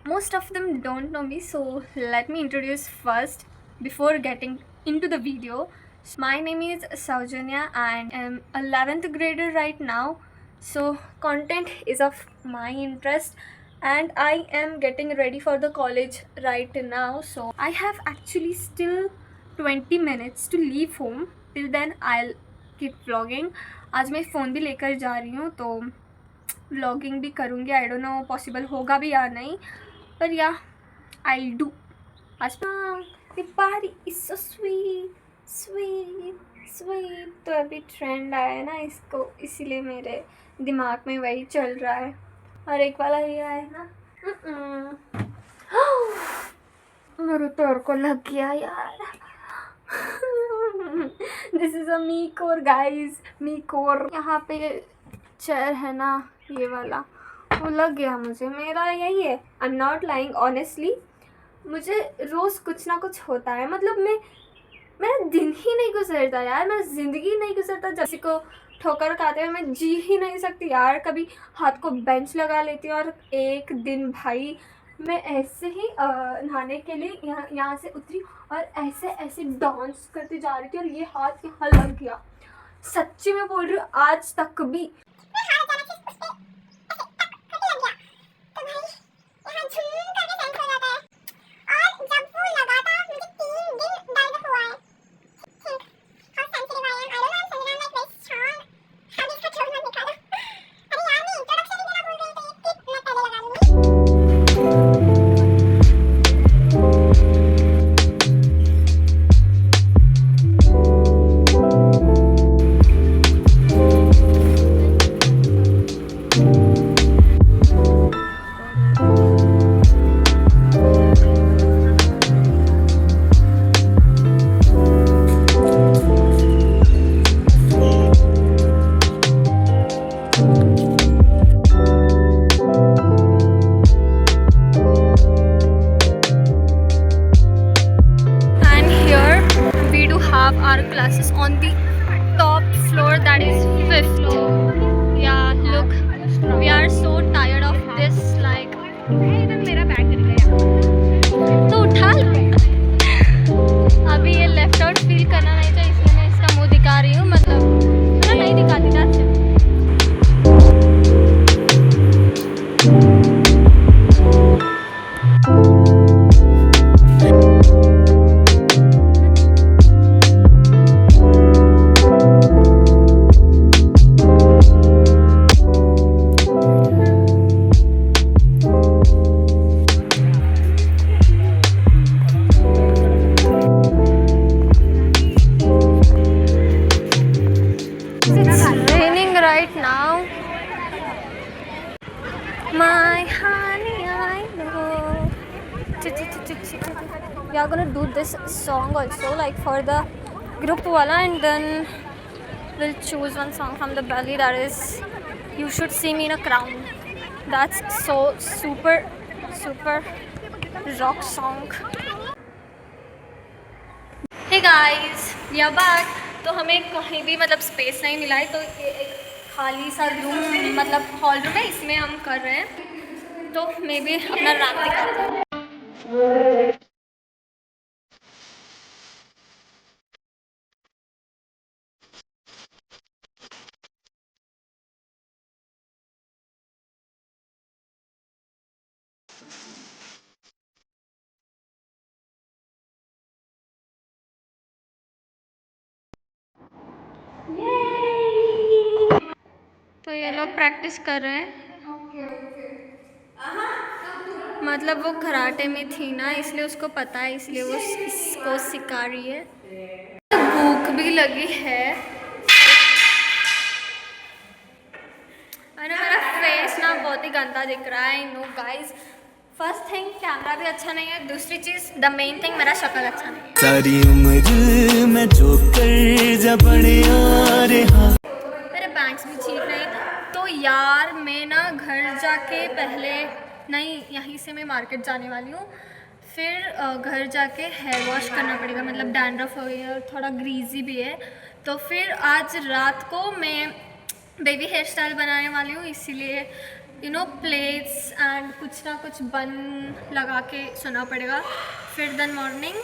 most of them don't know me, so let me introduce first before getting into the video. My name is Saujanya and I'm 11th grader right now, so content is of my interest and I am getting ready for the college right now. So I have actually still 20 minutes to leave home. Till then I'll keep vlogging. आज मैं phone भी लेकर जा रही हूँ तो vlogging भी करूँगी. आई डोंट नो पॉसिबल होगा भी या नहीं, पर या आई डू. आज पारी is so sweet sweet sweet. तो अभी ट्रेंड आया है ना इसको, इसीलिए मेरे दिमाग में वही चल रहा है. और एक वाला ये आया है ना, मेरे पैर को लग गया यार. This is a me core guys, me core. यहाँ पे चेयर है ना ये वाला, वो लग गया मुझे. मेरा यही है, I am not lying honestly. मुझे रोज़ कुछ ना कुछ होता है. मतलब मेरा दिन ही नहीं गुजरता यार, मेरा ज़िंदगी नहीं गुजरता जब किसी को ठोकर खाते हुए मैं जी ही नहीं सकती यार. कभी हाथ को बेंच लगा लेती हूँ. और एक दिन भाई मैं ऐसे ही नहाने के लिए यहाँ से उतरी और ऐसे ऐसे डांस करती जा रही थी और ये हाथ यहाँ लग गया. सच्ची में बोल रही हूँ, आज तक भी our classes on the top floor, that is 5th floor. Yeah, look, we are so tired of this. Like मेरा बैग गिर गया तो उठा लो. अभी ये लेफ्ट आउट फील करना नहीं चाहिए, इसलिए मैं इसका मुंह दिखा रही हूँ. मतलब मैं नहीं दिखाती ना. Right now, my honey, I know. We are gonna do this song also, like for the group wala, and then we'll choose one song from the belly, that is You Should See Me in a Crown. That's so super rock song. Hey guys, we are back. तो हमें कहीं भी मतलब space नहीं मिला है, तो ये एक खाली सा रूम मतलब हॉल रूम है, इसमें हम कर रहे हैं. तो मैं भी अपना रैंप दिखाती हूँ. तो ये लोग प्रैक्टिस कर रहे हैं. मतलब वो कराटे में थी ना, इसलिए उसको पता है, इसलिए वो इसको सिखा रही है. भूख भी लगी है. अरे मेरा फेस ना बहुत ही गंदा दिख रहा है. No guys, first thing camera भी अच्छा नहीं है. दूसरी चीज़, द मेन थिंग, मेरा शक्ल अच्छा नहीं है. सारी उम्र मैं जो कर जब मेरे बैंक्स भी ठीक नहीं. तो यार मैं ना घर जाके पहले नहीं, यहीं से मैं मार्केट जाने वाली हूँ. फिर घर जाके हेयर वॉश करना पड़ेगा. मतलब डैंड्रफ हो गई और थोड़ा ग्रीजी भी है. तो फिर आज रात को मैं बेबी हेयर स्टाइल बनाने वाली हूँ, इसीलिए यू नो प्लेट्स एंड कुछ ना कुछ बन लगा के सोना पड़ेगा। फिर देन मॉर्निंग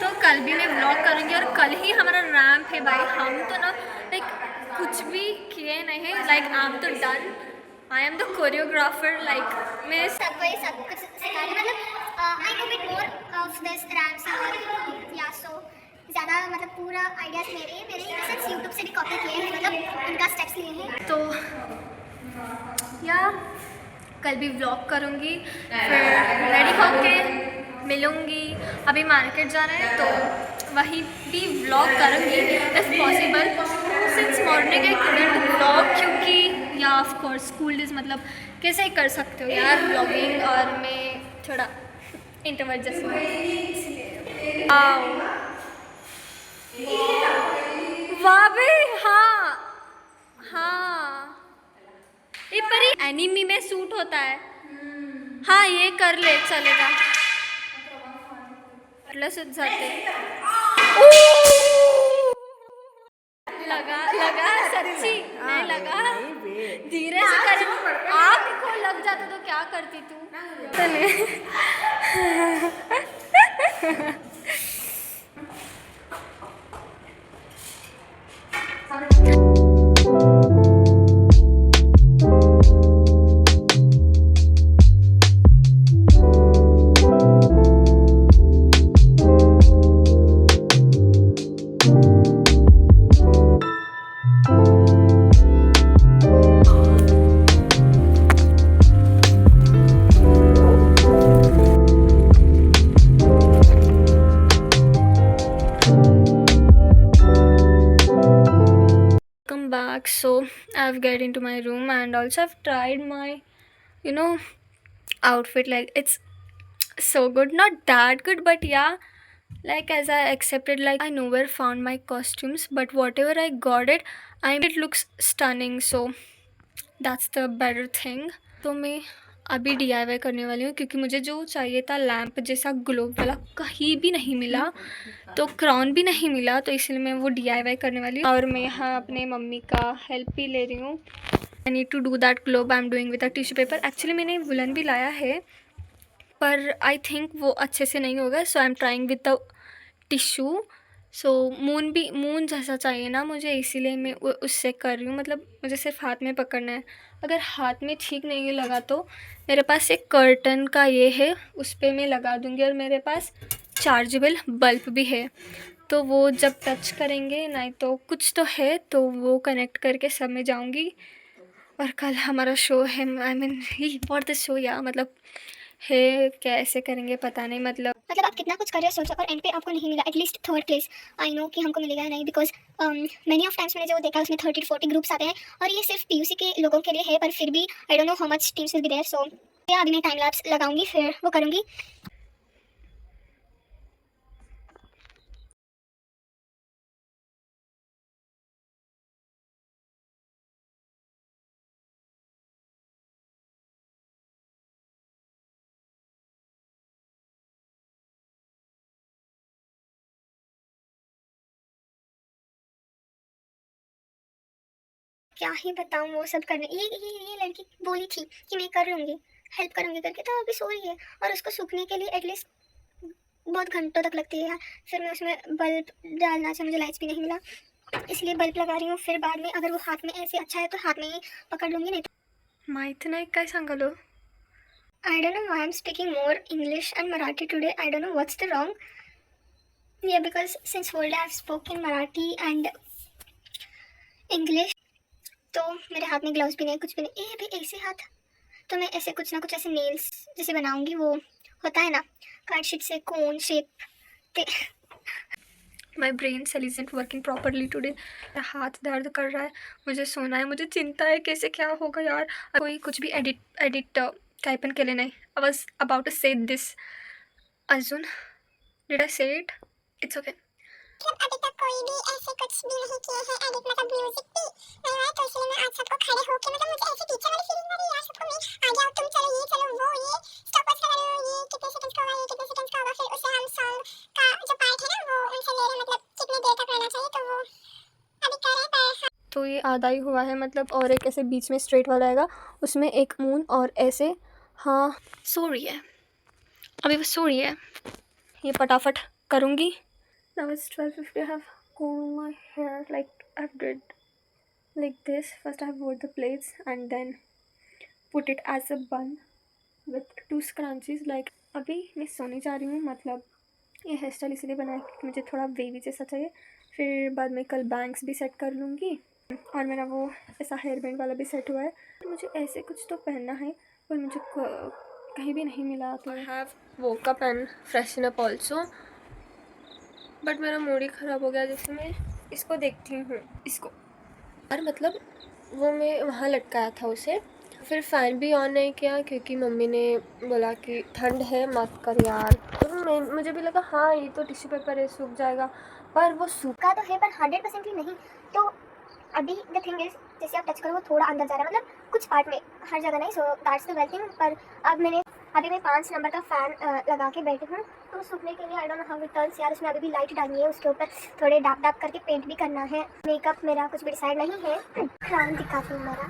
तो कल भी मैं व्लॉग करूँगी और कल ही हमारा रैम्प है भाई। हम तो ना लाइक कुछ भी किए नहीं, लाइक आई एम तो done, I am the choreographer. Like मैं सबको ये सब कुछ सिखा रही मतलब I know bit more of this रैम्स या सो ज़्यादा मतलब पूरा आइडियाज़ मेरे सिर्फ यूट्यूब से भी कॉपी किए हैं, मतलब उनका स्टेप्स लिए हैं। तो या कल भी व्लॉग करूँगी, फिर रेडी होके मिलूँगी। अभी मार्केट जाना है तो वहीं भी व्लॉग करूँगी if possible. Since morning I couldn't vlog, क्योंकि या ऑफ कोर्स स्कूल डेज मतलब कैसे ही कर सकते हो यार व्लॉगिंग, और मैं थोड़ा इंट्रोवर्ट जैसी हूँ इसलिए। वाह बे, हाँ हाँ, ये परी एनिमी में सूट होता है। हाँ ये कर ले, चलेगा। प्लस जाते लगा लगा सच्ची नहीं लगा, धीरे से कर। आपको लग जाता तो क्या करती तू? चले back. So I've get into my room and also I've tried my outfit. Like it's so good, not that good, but yeah, like as I accepted, like I nowhere found my costumes, but whatever I got it looks stunning, so that's the better thing. तो मैं अभी DIY करने वाली हूँ क्योंकि मुझे जो चाहिए था लैम्प जैसा ग्लोब वाला कहीं भी नहीं मिला, तो क्राउन भी नहीं मिला, तो इसलिए मैं वो DIY करने वाली हूँ। और मैं यहाँ अपने मम्मी का हेल्प भी ले रही हूँ। I need to do that globe I am doing with a tissue paper. Actually मैंने वुलन भी लाया है पर आई थिंक वो अच्छे से नहीं होगा, so I am trying with the tissue. So moon जैसा चाहिए ना मुझे, इसीलिए मैं उससे कर रही हूँ। मतलब मुझे सिर्फ हाथ में पकड़ना है, अगर हाथ में ठीक नहीं लगा तो मेरे पास एक कर्टन का ये है, उस पर मैं लगा दूँगी। और मेरे पास चार्जेबल बल्ब भी है, तो वो जब टच करेंगे नहीं तो कुछ तो है, तो वो कनेक्ट करके सब में जाऊँगी। और कल हमारा शो है, I mean for the show या मतलब है, कैसे करेंगे पता नहीं। मतलब आप कितना कुछ कर रहे हो सोचो और एंड पे आपको नहीं मिला at least third place. I know कि हमको मिलेगा नहीं, बिकॉज मैनी ऑफ टाइम्स मैंने जो देखा उसमें 30-40 ग्रुप्स आते हैं और ये सिर्फ PUC के लोगों के लिए है, पर फिर भी I don't know how much teams will be there. So अभी मैं टाइम लैप्स लगाऊंगी, फिर वो करूँगी। क्या ही बताऊँ वो सब करने, ये लड़की बोली थी कि मैं कर लूँगी, हेल्प करूँगी करके, तो अभी सो रही है और उसको सूखने के लिए एटलीस्ट बहुत घंटों तक लगती है। फिर मैं उसमें बल्ब डालना चाहिए, मुझे लाइट्स भी नहीं मिला, इसलिए बल्ब लगा रही हूँ। फिर बाद में अगर वो हाथ में ऐसे अच्छा है तो हाथ में ही पकड़ लूँगी, नहीं तो माहिती नाही काय सांगालो। I don't know why I'm speaking more English and Marathi today. I don't know what's the wrong. Yeah, because since whole day I've spoken Marathi and English. तो मेरे हाथ में ग्लव्स भी नहीं, कुछ भी नहीं। ये भी ऐसे हाथ, तो मैं ऐसे कुछ ना कुछ ऐसे नेल्स जैसे बनाऊंगी, वो होता है ना कार्ड शीट से cone shape. My brain cell isn't working properly today. हाथ दर्द कर रहा है, मुझे सोना है, मुझे चिंता है कैसे क्या होगा यार। कोई कुछ भी एडिट टाइप के लिए नहीं। आई वॉज अबाउट टू से दिस अजून डिड आई से इट, इट्स ओके। अभी तक कोई भी ऐसे कुछ भी नहीं किए हैं एडिट, मतलब म्यूजिक भी नहीं आया, तो इसलिए मैं आज सबको खड़े होके, मतलब मुझे ऐसे टीचर वाली फीलिंग आ रही है यार सबको, मैं आ जाओ तुम, चलो ये चलो वो, ये स्टॉपर्स लगा रहे हो, ये कितने सेकंड्स का होगा, ये कितने सेकंड्स का होगा, फिर उससे हम सॉन्ग का जो पार्ट है ना वो उनसे ले रहे हैं, मतलब कितनी देर तक रहना चाहिए, तो वो अभी कर रहे हैं। तो ये आधा ही हुआ है मतलब, और एक ऐसे बीच में स्ट्रेट वाला आएगा, उसमें एक मून और ऐसे। हाँ सो रही है अभी, वो सो रही है, ये फटाफट करूँगी। Now it's 12:50. I have combed my hair like I did like this. First I have wore the plaits and then put it as a bun with 2 scrunchies. Like अभी मैं सोने जा रही हूँ, मतलब ये हेयर स्टाइल इसलिए बनाया क्योंकि मुझे थोड़ा वेवी जैसा चाहिए। फिर बाद में कल बैंग्स भी सेट कर लूँगी, और मेरा वो ऐसा हेयर बैंड वाला भी सेट हुआ है। तो मुझे ऐसे कुछ तो पहनना है, पर मुझे कहीं भी नहीं मिला। तो I have woke up and freshen up also, but मेरा मूड ही ख़राब हो गया। जैसे मैं इसको देखती हूँ, इसको और मतलब वो मैं वहाँ लटकाया था उसे, फिर फ़ैन भी ऑन नहीं किया क्योंकि मम्मी ने बोला कि ठंड है मत कर यार। तो मुझे भी लगा हाँ ये तो टिश्यू पेपर है सूख जाएगा, पर वो सूखा तो है पर 100% ही नहीं। तो अभी द थिंग इज, जैसे आप टच करो वो थोड़ा अंदर जा रहा है, मतलब कुछ पार्ट में, हर जगह नहीं। So that's the well thing. पर अब अभी मैं 5 नंबर का फ़ैन लगा के बैठी हूँ, तो सूखने के लिए आई don't know how it turns यार। उसमें अभी भी लाइट डालनी है, उसके ऊपर थोड़े डाप डाप करके पेंट भी करना है। मेकअप मेरा कुछ भी डिसाइड नहीं है। क्राउन दिखाती हूँ मेरा,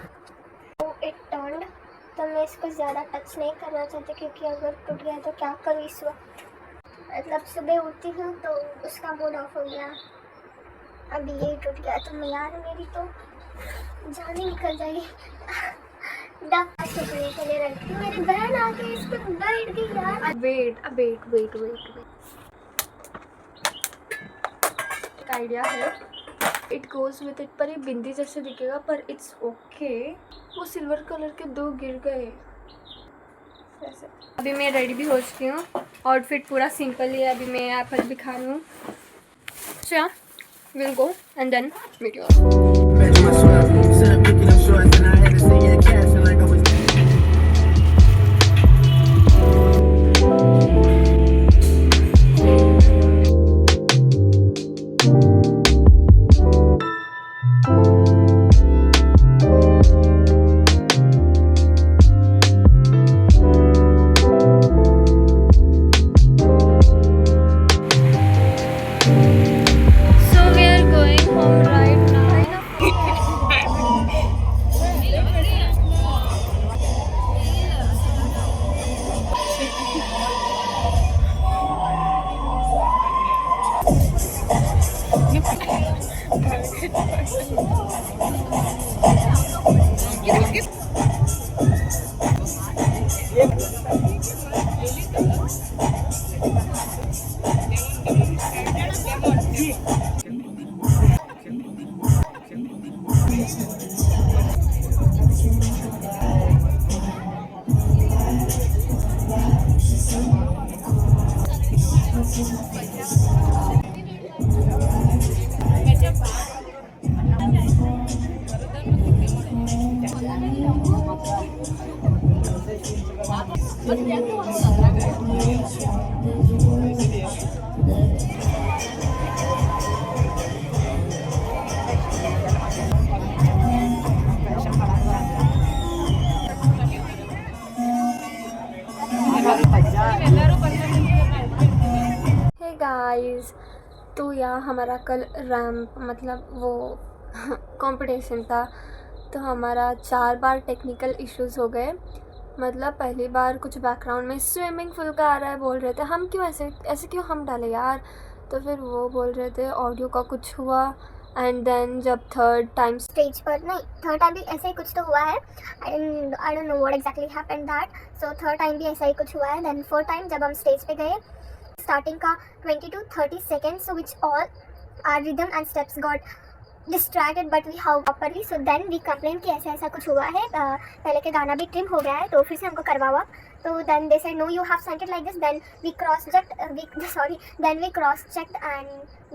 तो इट टर्न्ड। तो मैं इसको ज़्यादा टच नहीं करना चाहती क्योंकि अगर टूट गया तो क्या करूँ इस वक्त। मतलब सुबह उठती हूँ तो उसका मूड ऑफ हो गया, अभी ये टूट गया तो मैं यार मेरी तो जान ही निकल जाएगी। टूटने के लिए रखती हूँ, मेरी बहन आके इस पर बैठ गई यार। वेट एक आइडिया है, इट गोज विथ इट, पर ये बिंदी जैसे दिखेगा पर इट्स ओके। वो सिल्वर कलर के 2 गिर गए ऐसे। अभी मैं रेडी भी हो चुकी हूँ, आउटफिट पूरा सिंपल ही है। अभी मैं एप्पल भी खा रही हूँ। अच्छा we'll go and then meet you all. So we are going home right now. Hey guys, तो यहाँ हमारा कल रैम्प मतलब वो कंपटीशन था, तो हमारा 4 बार टेक्निकल इश्यूज़ हो गए। मतलब पहली बार कुछ बैकग्राउंड में स्विमिंग पूल का आ रहा है, बोल रहे थे हम क्यों ऐसे क्यों हम डाले यार। तो फिर वो बोल रहे थे ऑडियो का कुछ हुआ, एंड देन जब थर्ड टाइम स्टेज पर नहीं, थर्ड टाइम भी ऐसा ही कुछ तो हुआ है। आई don't know what exactly happened that. So third time भी ऐसा ही कुछ हुआ है। देन फोर्थ टाइम जब हम स्टेज पे गए, स्टार्टिंग का 20 to 30 seconds, so which all our rhythm and steps got distracted but we have properly, so then we complained कि ऐसा कुछ हुआ है। पहले के गाना भी ट्रिम हो गया है तो फिर से हमको करवा हुआ। तो then they said no you have sent it like this, then we cross checked and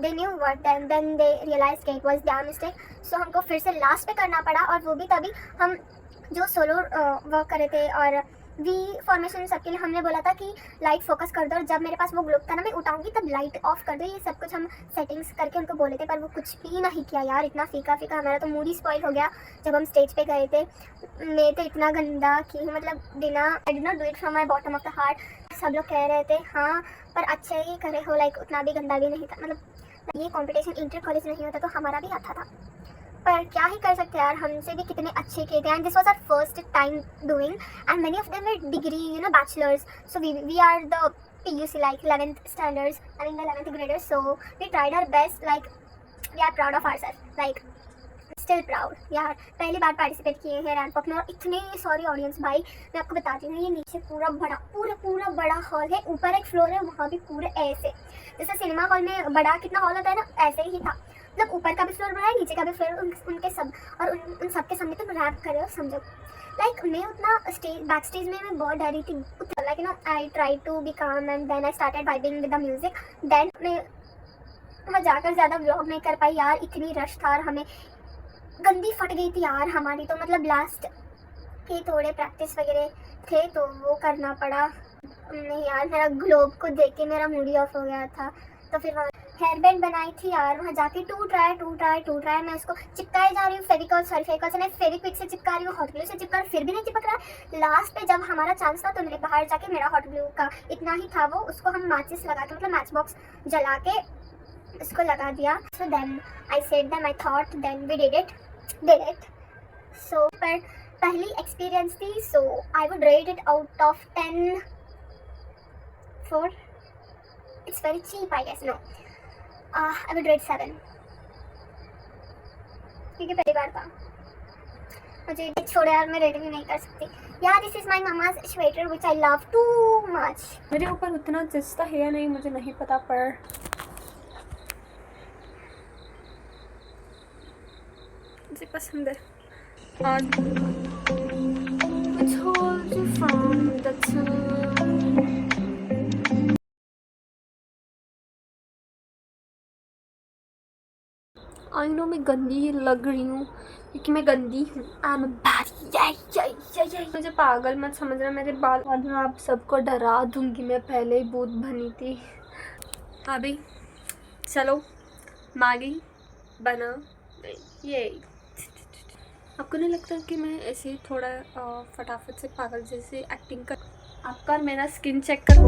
they knew what, then they realized कि it was their mistake, so हमको फिर से लास्ट पे करना पड़ा। और वो भी तभी हम जो सोलो वर्क कर रहे थे और वी फॉर्मेशन सबके लिए हमने बोला था कि लाइट फोकस कर दो, और जब मेरे पास वो ग्लोब था ना मैं उठाऊंगी तब लाइट ऑफ कर दो। ये सब कुछ हम सेटिंग्स करके उनको बोले थे, पर वो कुछ भी नहीं किया यार। इतना फीका हमारा तो मूड ही स्पॉइल हो गया जब हम स्टेज पे गए थे। मैं तो इतना गंदा कि मतलब I did not do it from my bottom of the heart. सब लोग कह रहे थे हाँ पर अच्छे ही करे हो, लाइक उतना भी गंदा भी नहीं था। मतलब ये कॉम्पिटिशन इंटर कॉलेज नहीं होता तो हमारा भी आता था। पर क्या ही कर सकते हैं यार, हमसे भी कितने अच्छे किए थे and this was our first time doing and many of them were degree bachelors, so we are the PUC like 11th standards, I mean the 11th graders, so we tried our best, like we are proud of ourselves, like still proud यार। पहली बार participate किए हैं ramp walk में और इतने sorry audience भाई, मैं आपको बताती हूँ, ये नीचे पूरा बड़ा हॉल है, ऊपर एक फ्लोर है, वहाँ भी पूरे ऐसे जैसे सिनेमा हॉल में बड़ा कितना हॉल होता है ना, ऐसे ही था। मतलब ऊपर का भी फ्लोर बड़ा है, नीचे का भी फ्लोर, उनके सब और उन सबके सामने तुम रैप कर रहे हो, समझो। लाइक मैं उतना बैक स्टेज में मैं बहुत डरी थी, like I try to be calm and then I started vibing with the music. Then मैं वहाँ जाकर ज़्यादा व्लॉग नहीं कर पाई यार, इतनी रश था और हमें गंदी फट गई थी यार हमारी, तो मतलब लास्ट के थोड़े प्रैक्टिस वगैरह थे तो वो करना पड़ा। नहीं यार, मेरा ग्लोब को देख के मेरा मूड ही ऑफ हो गया था। तो फिर वहाँ हेयर बैंड बनाई थी यार, वहाँ जाके टू ट्राई मैं उसको चिपकाए जा रही हूँ, फेविकॉल से नहीं फेविक्विक से चिपका रही हूँ, हॉट ग्लू से चिपका रही हूँ, फिर भी नहीं चिपक रहा। लास्ट पे जब हमारा चांस था तो मेरे बाहर जाके मेरा हॉट ग्लू का इतना ही था, वो उसको हम माचिस लगा के, मतलब मैच बॉक्स जला के उसको लगा दिया। So then I said them, I thought, then we did it. So पर पहली एक्सपीरियंस थी, so I would rate it out of 10 4। It's very cheap I guess, no, I would rate 7 क्योंकि पहली बार था। मुझे छोड़ो यार, मैं रेट भी नहीं कर सकती यार। This is my mama's sweater which I love too much. मेरे ऊपर उतना जचता है या नहीं मुझे नहीं पता, पर मुझे पसंद है। और I told you from the time। I know मैं गंदी लग रही हूँ क्योंकि मैं गंदी हूँ। I am bad. मुझे पागल मत समझना, मेरे बाल आप सबको डरा दूंगी, मैं पहले ही भूत बनी थी। अभी चलो मैगी बना ये। आपको नहीं लगता कि मैं ऐसे थोड़ा फटाफट से पागल जैसे एक्टिंग कर? आपका मेरा स्किन चेक करो।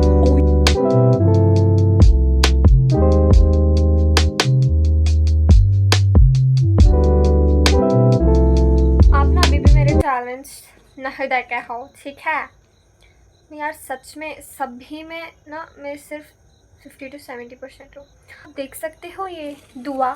आप ना अभी भी मेरे टैलेंट्स नहीं देखे हो, ठीक है? मैं यार सच में सभी में ना मैं सिर्फ 50 to 70% हूँ। आप देख सकते हो ये दुआ।